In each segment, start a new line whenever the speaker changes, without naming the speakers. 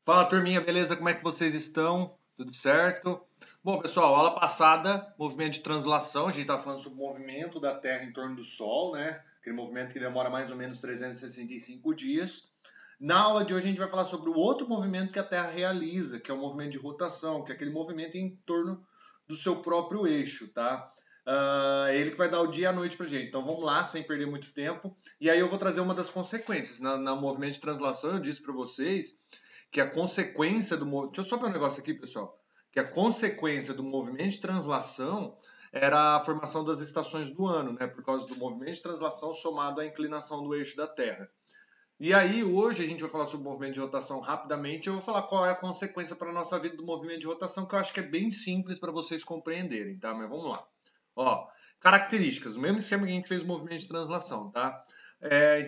Fala, turminha, beleza? Como é que vocês estão? Tudo certo? Bom, pessoal, aula passada, movimento de translação, a gente estava falando sobre o movimento da Terra em torno do Sol, né? Aquele movimento que demora mais ou menos 365 dias. Na aula de hoje a gente vai falar sobre o outro movimento que a Terra realiza, que é o movimento de rotação, que é aquele movimento em torno do seu próprio eixo, tá? É ele que vai dar o dia e a noite pra gente. Então vamos lá, sem perder muito tempo. E aí eu vou trazer uma das consequências. No movimento de translação eu disse para vocês que a consequência do movimento. Deixa eu só ver um negócio aqui, pessoal. Que a consequência do movimento de translação era a formação das estações do ano, né? Por causa do movimento de translação somado à inclinação do eixo da Terra. E aí, hoje, a gente vai falar sobre o movimento de rotação rapidamente. Eu vou falar qual é a consequência para a nossa vida do movimento de rotação, que eu acho que é bem simples para vocês compreenderem, tá? Mas vamos lá. Ó, características, o mesmo esquema que a gente fez o movimento de translação, tá?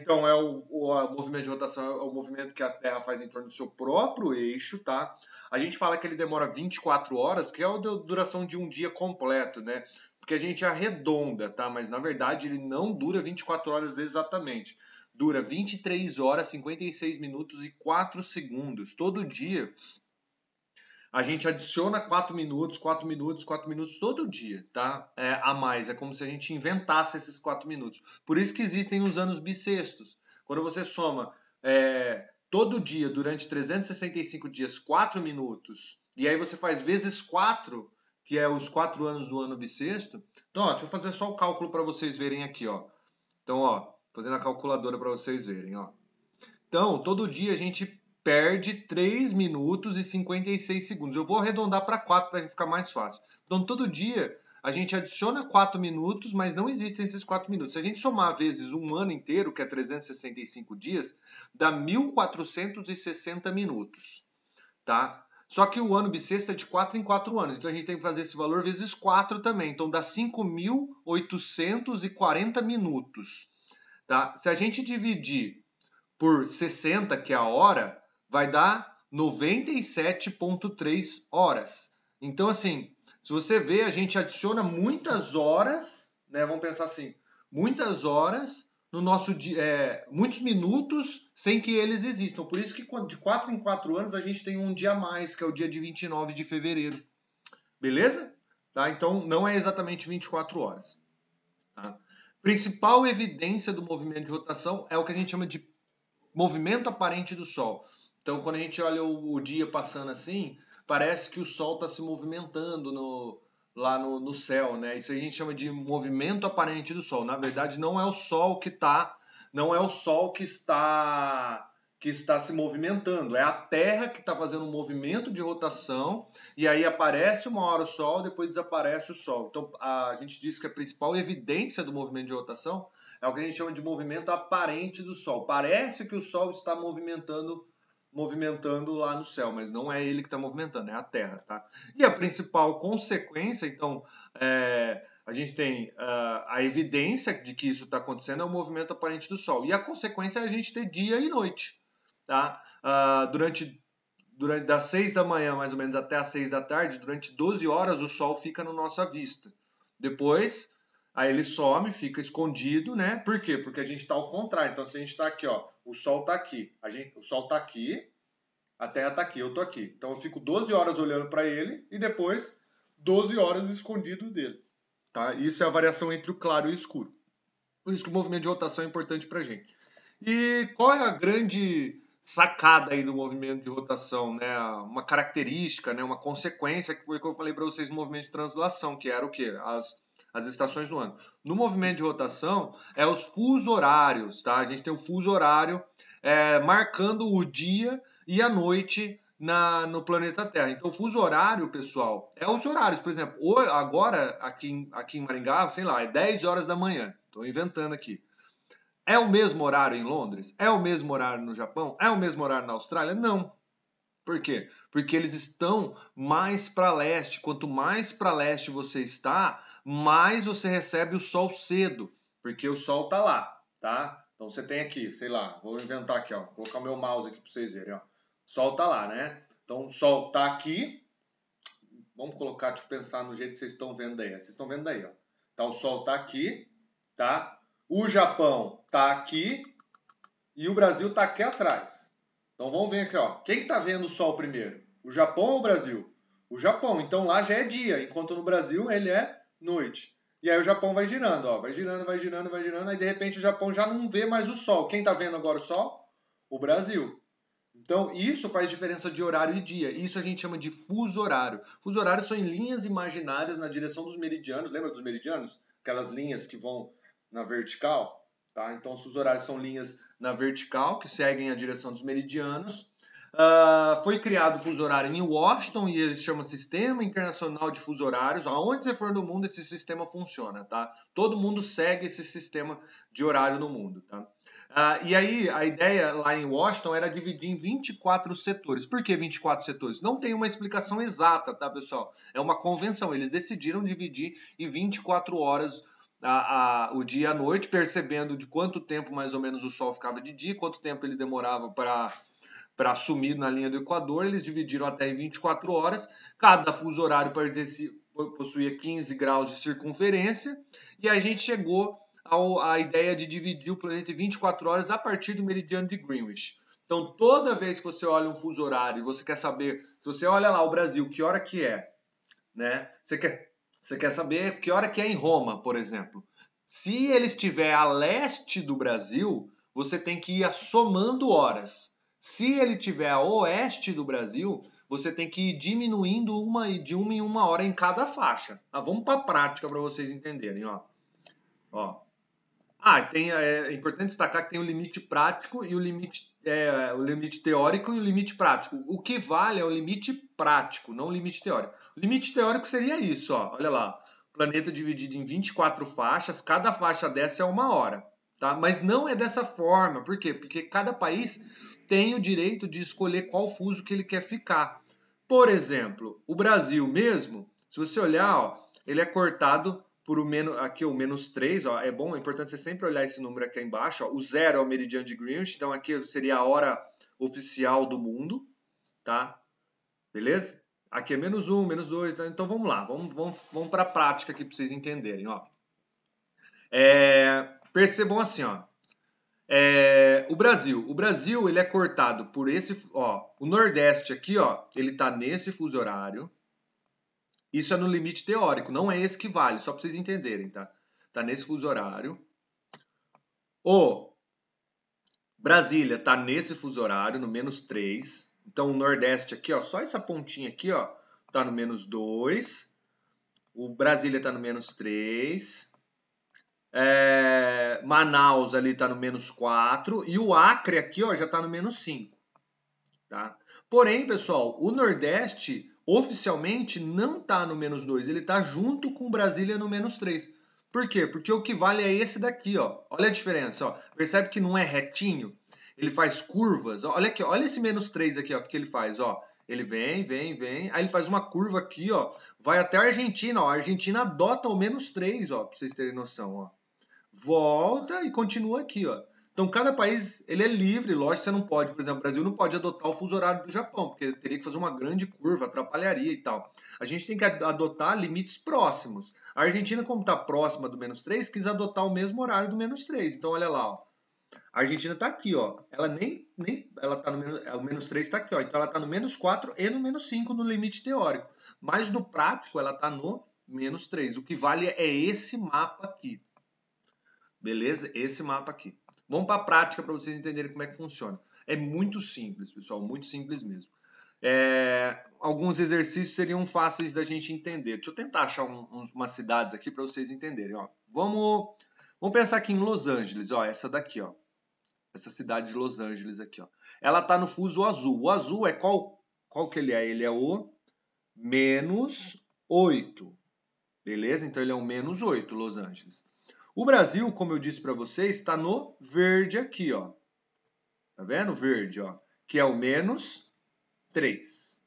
Então, o movimento de rotação é o movimento que a Terra faz em torno do seu próprio eixo, tá? A gente fala que ele demora 24 horas, que é a duração de um dia completo, né? Porque a gente arredonda, tá? Mas, na verdade, ele não dura 24 horas exatamente. Dura 23 horas, 56 minutos e 4 segundos. Todo dia a gente adiciona 4 minutos, 4 minutos, 4 minutos todo dia, tá? A mais. É como se a gente inventasse esses 4 minutos. Por isso que existem os anos bissextos. Quando você soma todo dia, durante 365 dias, 4 minutos, e aí você faz vezes 4, que é os 4 anos do ano bissexto. Então, ó, deixa eu fazer só o cálculo para vocês verem aqui, ó. Então, ó, fazendo a calculadora para vocês verem, ó. Então, todo dia a gente perde 3 minutos e 56 segundos. Eu vou arredondar para 4 para ficar mais fácil. Então, todo dia a gente adiciona 4 minutos, mas não existem esses 4 minutos. Se a gente somar vezes um ano inteiro, que é 365 dias, dá 1460 minutos, tá? Só que o ano bissexto é de 4 em 4 anos, então a gente tem que fazer esse valor vezes 4 também. Então dá 5.840 minutos, tá? Se a gente dividir por 60, que é a hora, vai dar 97,3 horas. Então, assim, se você vê, a gente adiciona muitas horas, né? Vamos pensar assim, muitas horas no nosso dia, muitos minutos sem que eles existam. Por isso que de 4 em 4 anos a gente tem um dia a mais, que é o dia de 29 de fevereiro. Beleza? Tá? Então, não é exatamente 24 horas. Tá? Principal evidência do movimento de rotação é o que a gente chama de movimento aparente do Sol. Então, quando a gente olha o dia passando assim, parece que o Sol está se movimentando lá no céu, né? Isso a gente chama de movimento aparente do Sol. Na verdade, não é o Sol que está, não é o Sol que está se movimentando. É a Terra que está fazendo um movimento de rotação e aí aparece uma hora o Sol, depois desaparece o Sol. Então, a gente diz que a principal evidência do movimento de rotação é o que a gente chama de movimento aparente do Sol. Parece que o Sol está movimentando lá no céu, mas não é ele que está movimentando, é a Terra, tá? E a principal consequência, então, a gente tem a evidência de que isso está acontecendo é o movimento aparente do Sol. E a consequência é a gente ter dia e noite, tá? Durante das 6 da manhã, mais ou menos, até as 6 da tarde, durante 12 horas o Sol fica na nossa vista. Depois, aí ele some, fica escondido, né? Por quê? Porque a gente está ao contrário. Então, se a gente está aqui, ó, o Sol está aqui, o Sol está aqui, a Terra está aqui, eu estou aqui. Então, eu fico 12 horas olhando para ele e depois 12 horas escondido dele. Tá? Isso é a variação entre o claro e o escuro. Por isso que o movimento de rotação é importante para a gente. E qual é a grande sacada aí do movimento de rotação, né? Uma característica, né? Uma consequência que foi o que eu falei para vocês no movimento de translação, que era o quê? As estações do ano. No movimento de rotação, é os fuso horários, tá? A gente tem o fuso horário marcando o dia e a noite no planeta Terra. Então, o fuso horário, pessoal, é os horários. Por exemplo, agora, aqui em Maringá, sei lá, é 10 horas da manhã. Estou inventando aqui. É o mesmo horário em Londres? É o mesmo horário no Japão? É o mesmo horário na Austrália? Não. Por quê? Porque eles estão mais para leste. Quanto mais para leste você está, mais você recebe o sol cedo, porque o sol tá lá, tá? Então você tem aqui, sei lá, vou inventar aqui, ó, vou colocar o meu mouse aqui para vocês verem, ó. O sol tá lá, né? Então o sol tá aqui. Vamos colocar, deixa eu pensar no jeito que vocês estão vendo aí. Vocês estão vendo aí, ó. Então o sol tá aqui, tá? O Japão tá aqui e o Brasil tá aqui atrás. Então vamos ver aqui, ó. Quem que tá vendo o Sol primeiro? O Japão ou o Brasil? O Japão. Então lá já é dia, enquanto no Brasil ele é noite. E aí o Japão vai girando, ó. Vai girando, vai girando, vai girando. Aí de repente o Japão já não vê mais o Sol. Quem tá vendo agora o Sol? O Brasil. Então, isso faz diferença de horário e dia. Isso a gente chama de fuso horário. Fuso horário são em linhas imaginárias na direção dos meridianos. Lembra dos meridianos? Aquelas linhas que vão na vertical. Tá? Então, os fuso horários são linhas na vertical que seguem a direção dos meridianos. Foi criado o fuso horário em Washington e ele se chama Sistema Internacional de Fuso Horários. Aonde você for no mundo, esse sistema funciona. Tá? Todo mundo segue esse sistema de horário no mundo. Tá? E aí, a ideia lá em Washington era dividir em 24 setores. Por que 24 setores? Não tem uma explicação exata, tá, pessoal? É uma convenção. Eles decidiram dividir em 24 horas o dia e a noite, percebendo de quanto tempo mais ou menos o Sol ficava de dia, quanto tempo ele demorava para sumir na linha do Equador. Eles dividiram até em 24 horas. Cada fuso horário possuía 15 graus de circunferência. E a gente chegou a ideia de dividir o planeta em 24 horas a partir do meridiano de Greenwich. Então, toda vez que você olha um fuso horário e você quer saber, se você olha lá o Brasil, que hora que é, né? Você quer saber que hora que é em Roma, por exemplo. Se ele estiver a leste do Brasil, você tem que ir somando horas. Se ele estiver a oeste do Brasil, você tem que ir diminuindo de uma em uma hora em cada faixa. Vamos para a prática para vocês entenderem. Ó. É importante destacar que tem o limite prático e o limite teórico e o limite prático. O que vale é o limite prático, não o limite teórico. O limite teórico seria isso, ó. Olha lá. Planeta dividido em 24 faixas, cada faixa dessa é uma hora. Tá? Mas não é dessa forma. Por quê? Porque cada país tem o direito de escolher qual fuso que ele quer ficar. Por exemplo, o Brasil mesmo, se você olhar, ó, ele é cortado por o menos 3, ó, é importante você sempre olhar esse número aqui embaixo, ó, o 0 é o meridiano de Greenwich, então aqui seria a hora oficial do mundo, tá? Beleza? Aqui é menos 1, menos 2, tá? Então vamos lá, vamos para a prática aqui para vocês entenderem, ó. Percebam assim, ó, o Brasil ele é cortado por esse, ó, o Nordeste aqui, ó, ele tá nesse fuso horário. Isso é no limite teórico, não é esse que vale, só para vocês entenderem, tá? Tá nesse fuso horário. O Brasília tá nesse fuso horário, no menos 3. Então o Nordeste aqui, ó, só essa pontinha aqui, ó, tá no menos 2. O Brasília tá no menos 3. Manaus ali tá no menos 4. E o Acre aqui, ó, já tá no menos 5. Tá? Porém, pessoal, o Nordeste oficialmente não está no menos 2, ele está junto com Brasília no menos 3. Por quê? Porque o que vale é esse daqui, ó. Olha a diferença, ó. Percebe que não é retinho? Ele faz curvas. Olha aqui, olha esse menos 3 aqui, ó, o que ele faz, ó. Ele vem, aí ele faz uma curva aqui, ó. Vai até a Argentina, ó. A Argentina adota o menos 3, ó, para vocês terem noção, ó. Volta e continua aqui, ó. Então, cada país ele é livre, lógico, você não pode, por exemplo, o Brasil não pode adotar o fuso horário do Japão, porque teria que fazer uma grande curva, atrapalharia e tal. A gente tem que adotar limites próximos. A Argentina, como está próxima do menos 3, quis adotar o mesmo horário do menos 3. Então, olha lá, ó. A Argentina está aqui, ó. Ela ela tá no menos, o menos 3 está aqui, ó. Então, ela está no menos 4 e no menos 5 no limite teórico. Mas no prático, ela está no menos 3. O que vale é esse mapa aqui. Beleza? Esse mapa aqui. Vamos para a prática para vocês entenderem como é que funciona. É muito simples, pessoal, muito simples mesmo. Alguns exercícios seriam fáceis da gente entender. Deixa eu tentar achar umas cidades aqui para vocês entenderem. Ó. Vamos pensar aqui em Los Angeles, ó, essa daqui, ó. Essa cidade de Los Angeles aqui, ó. Ela está no fuso azul. O azul é qual que ele é? Ele é o menos 8. Beleza? Então ele é o menos 8, Los Angeles. O Brasil, como eu disse para vocês, está no verde aqui, ó. Tá vendo? Verde, ó. Que é o menos 3.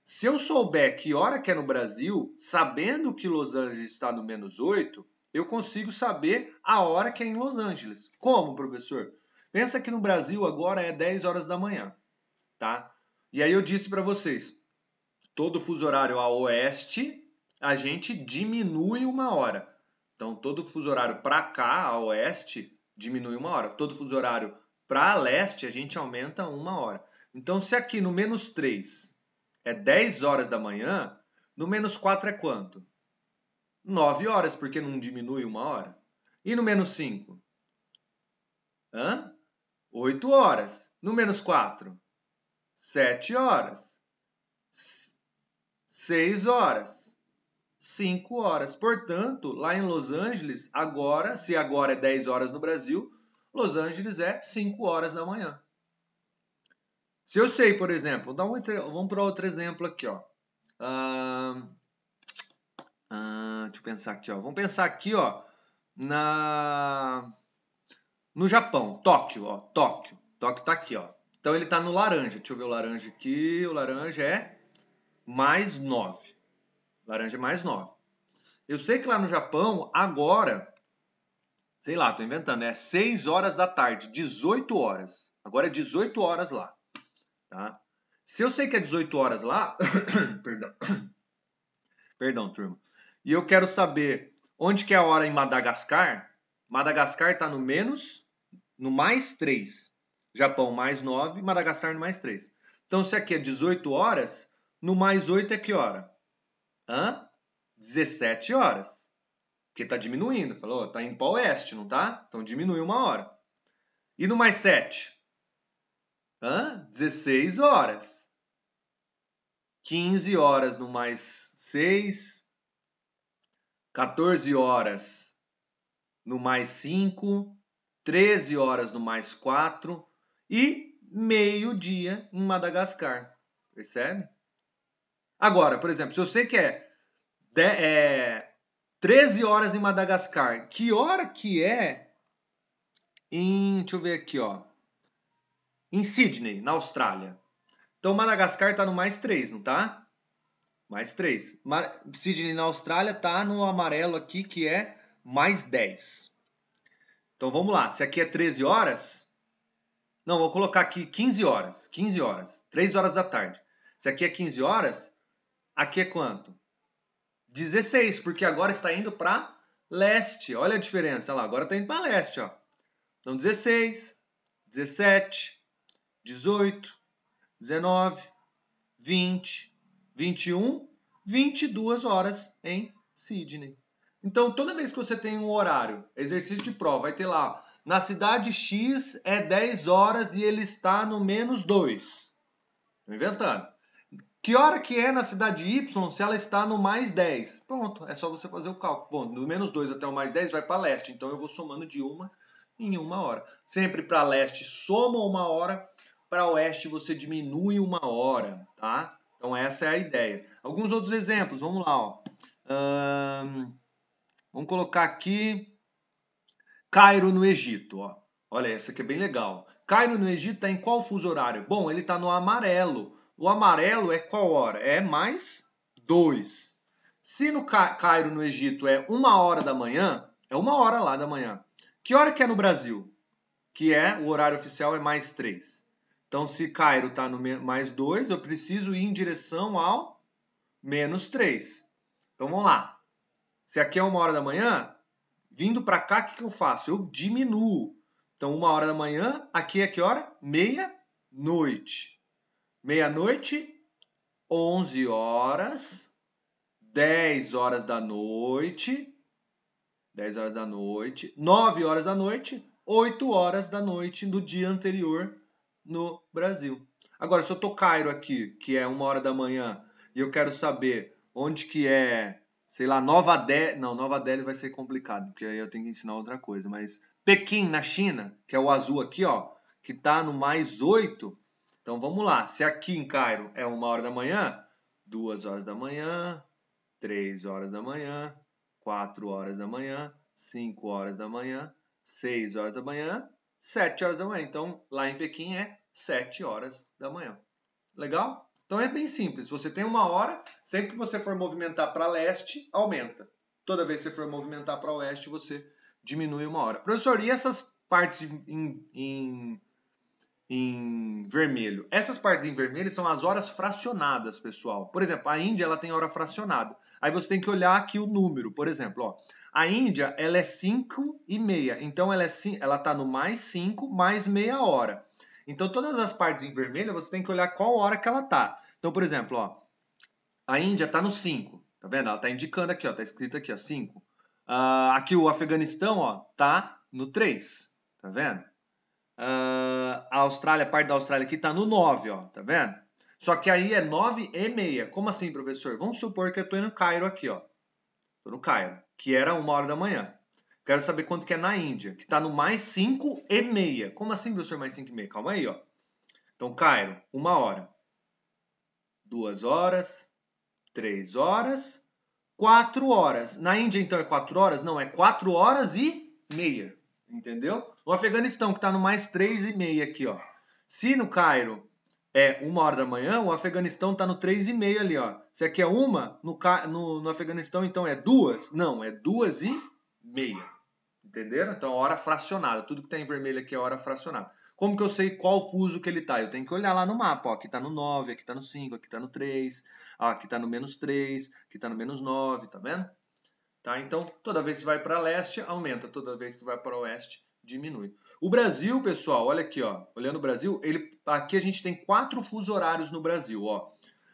Se eu souber que hora que é no Brasil, sabendo que Los Angeles está no menos 8, eu consigo saber a hora que é em Los Angeles. Como, professor? Pensa que no Brasil agora é 10 horas da manhã, tá? E aí eu disse para vocês, todo fuso horário a oeste, a gente diminui uma hora. Então, todo fuso horário para cá, a oeste, diminui uma hora. Todo fuso horário para leste, a gente aumenta uma hora. Então, se aqui no menos 3 é 10 horas da manhã, no menos 4 é quanto? 9 horas, porque não diminui 1 hora. E no menos 5? 8 horas. No menos 4? 7 horas. 6 horas. 5 horas. Portanto, lá em Los Angeles, agora, se agora é 10 horas no Brasil, Los Angeles é 5 horas da manhã. Se eu sei, por exemplo, vamos para outro exemplo aqui, ó. Deixa eu pensar aqui, ó. Vamos pensar aqui, ó, no Japão, Tóquio, ó, Tóquio. Tóquio tá aqui, ó. Então ele tá no laranja. Deixa eu ver o laranja aqui. O laranja é mais 9. Laranja é mais 9. Eu sei que lá no Japão, agora, sei lá, tô inventando, é 6 horas da tarde, 18 horas. Agora é 18 horas lá, tá? Se eu sei que é 18 horas lá, perdão, turma. E eu quero saber onde que é a hora em Madagascar. Madagascar está no mais 3. Japão mais 9, Madagascar no mais 3. Então, se aqui é 18 horas, no mais 8 é que hora? 17 horas. Porque está diminuindo. Falou, está indo para o oeste, não tá? Então diminui 1 hora. E no mais 7? 16 horas. 15 horas no mais 6. 14 horas no mais 5. 13 horas no mais 4 e meio-dia em Madagascar. Percebe? Agora, por exemplo, se eu sei que é 13 horas em Madagascar, que hora que é deixa eu ver aqui, ó, em Sydney, na Austrália? Então, Madagascar está no mais 3, não tá? Mais 3. Sydney, na Austrália, tá no amarelo aqui, que é mais 10. Então, vamos lá. Se aqui é 13 horas... Não, vou colocar aqui 15 horas. 15 horas. 3 horas da tarde. Se aqui é 15 horas, aqui é quanto? 16, porque agora está indo para leste. Olha a diferença. Olha lá, agora está indo para leste. Ó. Então, 16, 17, 18, 19, 20, 21, 22 horas em Sydney. Então, toda vez que você tem um horário, exercício de prova, vai ter lá, na cidade X é 10 horas e ele está no menos 2. Estou inventando. Que hora que é na cidade Y se ela está no mais 10? Pronto, é só você fazer o cálculo. Bom, do menos 2 até o mais 10 vai para leste, então eu vou somando de uma em 1 hora. Sempre para leste soma 1 hora, para oeste você diminui 1 hora, tá? Então essa é a ideia. Alguns outros exemplos, vamos lá, ó. Vamos colocar aqui Cairo, no Egito. Ó. Olha, essa aqui é bem legal. Cairo, no Egito, está em qual fuso horário? Bom, ele está no amarelo. O amarelo é qual hora? É mais 2. Se no Cairo, no Egito, é 1 hora da manhã, é 1 hora lá da manhã. Que hora que é no Brasil? Que é, o horário oficial é mais 3. Então, se Cairo está no mais 2, eu preciso ir em direção ao menos 3. Então, vamos lá. Se aqui é 1 hora da manhã, vindo para cá, o que eu faço? Eu diminuo. Então, 1 hora da manhã, aqui é que hora? Meia-noite. Meia-noite, 11 horas, 10 horas da noite, 10 horas da noite, 9 horas da noite, 8 horas da noite do dia anterior no Brasil. Agora, se eu tô Cairo aqui, que é 1 hora da manhã, e eu quero saber onde que é, sei lá, Nova Delhi... Não, Nova Delhi vai ser complicado, porque aí eu tenho que ensinar outra coisa. Mas Pequim, na China, que é o azul aqui, ó, que tá no mais 8. Então, vamos lá. Se aqui em Cairo é 1 hora da manhã, 2 horas da manhã, 3 horas da manhã, 4 horas da manhã, 5 horas da manhã, 6 horas da manhã, 7 horas da manhã. Então, lá em Pequim é 7 horas da manhã. Legal? Então é bem simples. Você tem 1 hora, sempre que você for movimentar para leste, aumenta. Toda vez que você for movimentar para oeste, você diminui 1 hora. Professor, e essas partes em vermelho? Essas partes em vermelho são as horas fracionadas, pessoal. Por exemplo, a Índia ela tem hora fracionada. Aí você tem que olhar aqui o número. Por exemplo, ó, a Índia ela é 5h30. Então ela está no mais 5 mais meia hora. Então, todas as partes em vermelho, você tem que olhar qual hora que ela tá. Então, por exemplo, ó, a Índia tá no 5, tá vendo? Ela tá indicando aqui, ó, tá escrito aqui, ó, 5. Aqui o Afeganistão, ó, tá no 3, tá vendo? A Austrália, a parte da Austrália aqui tá no 9, ó, tá vendo? Só que aí é 9h30. Como assim, professor? Vamos supor que eu tô no Cairo aqui, ó. Tô no Cairo, que era 1h da manhã. Quero saber quanto que é na Índia, que tá no mais 5h30. Como assim, professor, mais 5h30? Calma aí, ó. Então, Cairo, 1h. 2h, 3h, 4h. Na Índia, então, é 4h? Não, é 4h30. Entendeu? No Afeganistão, que tá no mais 3h30 aqui, ó. Se no Cairo é 1h da manhã, o Afeganistão tá no 3h30 ali, ó. Se aqui é 1, no Afeganistão, então é 2? Não, é 2h30. Entenderam? Então, hora fracionada. Tudo que tá em vermelho aqui é hora fracionada. Como que eu sei qual fuso que ele tá? Eu tenho que olhar lá no mapa, ó. Aqui tá no 9, aqui tá no 5, aqui tá no 3, ó, aqui tá no -3, aqui tá no -9, tá vendo? Tá? Então, toda vez que vai para leste, aumenta. Toda vez que vai para oeste, diminui. O Brasil, pessoal, olha aqui, ó. Olhando o Brasil, aqui a gente tem 4 fusos horários no Brasil, ó.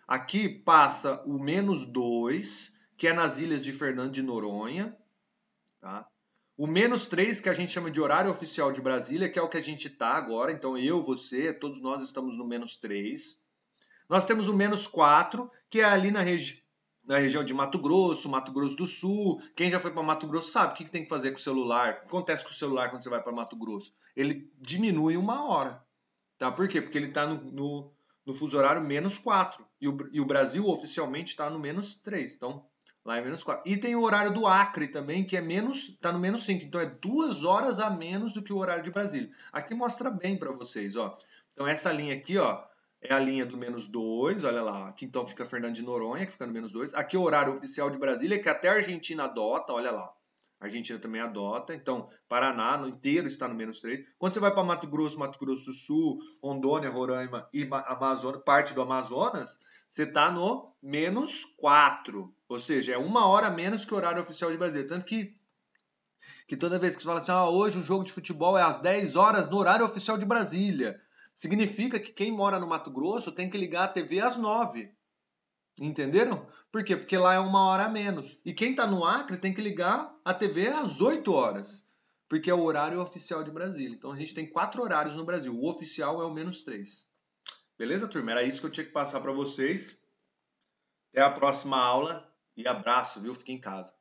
Aqui passa o -2, que é nas ilhas de Fernando de Noronha, tá? O -3, que a gente chama de horário oficial de Brasília, que é o que a gente tá agora. Então, eu, você, todos nós estamos no -3. Nós temos o -4, que é ali na região de Mato Grosso do Sul. Quem já foi para Mato Grosso sabe o que tem que fazer com o celular. O que acontece com o celular quando você vai para Mato Grosso? Ele diminui 1h. Tá? Por quê? Porque ele está no fuso horário -4. E o Brasil oficialmente está no -3. Então, lá é -4. E tem o horário do Acre também, que tá no -5. Então, é 2 horas a menos do que o horário de Brasília. Aqui mostra bem para vocês, ó. Então, essa linha aqui, ó, é a linha do -2, olha lá. Aqui então fica Fernando de Noronha, que fica no -2. Aqui é o horário oficial de Brasília, que até a Argentina adota, olha lá. A Argentina também adota. Então, Paraná no inteiro está no -3. Quando você vai para Mato Grosso do Sul, Rondônia, Roraima e Amazonas, parte do Amazonas, você está no -4. Ou seja, é 1h a menos que o horário oficial de Brasília. Tanto que toda vez que você fala assim, hoje o jogo de futebol é às 10 horas no horário oficial de Brasília. Significa que quem mora no Mato Grosso tem que ligar a TV às 9. Entenderam? Por quê? Porque lá é 1h a menos. E quem está no Acre tem que ligar a TV às 8 horas. Porque é o horário oficial de Brasília. Então a gente tem 4 horários no Brasil. O oficial é o -3. Beleza, turma? Era isso que eu tinha que passar para vocês. Até a próxima aula. E abraço, viu? Fique em casa.